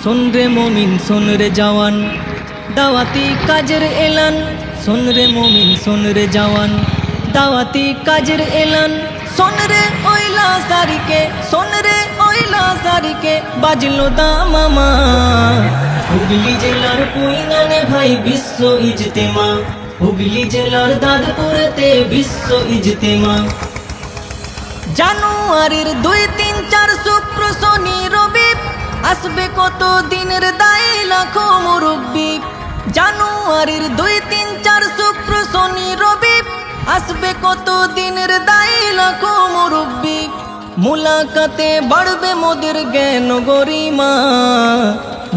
শোন রে মুমিন শোন রে জওয়ান দাওয়াতি কাজের এলান। শোন রে মুমিন শোন রে জওয়ান দাওয়াতি কাজের এলান। শোন রে ওইলা সারিকে শোন রে ওইলা সারিকে বাজলো দামামা। হুগলি জেলার পুইনানে ভাই বিশ্ব ইজতেমা। হুগলি জেলার দাদপুরেতে বিশ্ব ইজতেমা। জানুয়ারির 2, 3, 4 শুক্র শনি রবি আসবে কত দিনের দায়ী লাখো মুরব্বি। জানুয়ারির 2, 3, 4 শুক্র শনি রবি আসবে কত দিনের দায়ী লাখো মুরব্বি। মুলাকাতে বাড়বে মোদের জ্ঞান গরিমা।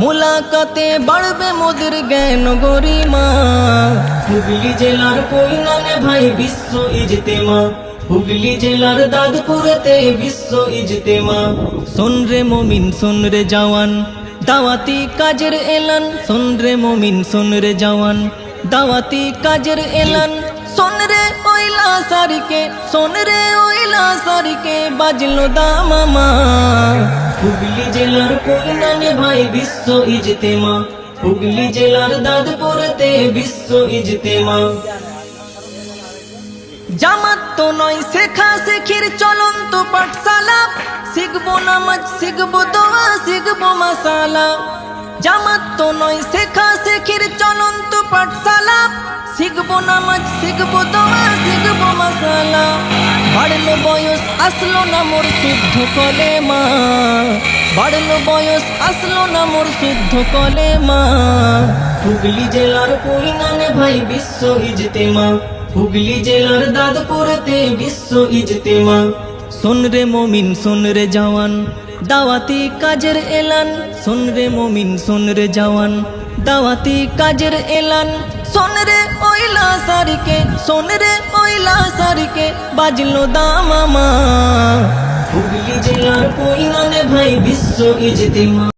মুলাকাতে বাড়বে মোদের জ্ঞান গরিমা। হুগলি জেলার পুইনানে ভাই বিশ্ব ইজতেমা। হুগলি জেলার দাদপুরেতে বিশ্ব ইজতেমা। শোন রে মুমিন শোন রে জওয়ান দাওয়াতি কাজের এলান। শোন রে মুমিন শোন রে জওয়ান দাওয়াতি কাজের এলান। শোন রে ওইলা সারিকে শোন রে ওইলা সারিকে বাজলো দামামা। হুগলি জেলার পুইনানে ভাই বিশ্ব ইজতেমা। হুগলি জেলার দাদপুরেতে বিশ্ব ইজতেমা। জামাত তো নয় শেখা শেখির চলন্ত পাঠশালা। শিখবো নামাজ শিখবো দোয়া শিখবো মাসালা। জামাত তো নয় শেখা শেখির চলন্ত পাঠশালা। শিখবো নামাজ শিখবো দোয়া শিখবো মাসালা। বাড়লো বয়স আসলো না মোর শুদ্ধ কলেমা। বাড়লো বয়স আসলো না মোর শুদ্ধ কলেমা। হুগলি জেলার পুইনানে ভাই বিশ্ব ইজতেমা। হুগলি জেলার দাদপুরেতে বিশ্ব ইজতেমা। শোন রে মুমিন শোন রে জওয়ান দাওয়াতি কাজের এলান। শোন রে মুমিন শোন রে জওয়ান দাওয়াতি কাজের এলান। শোন রে ওইলা সারিকে শোন রে ওইলা সারিকে বাজলো দামামা। হুগলি জেলার পুইনানে ভাই বিশ্ব ইজতেমা।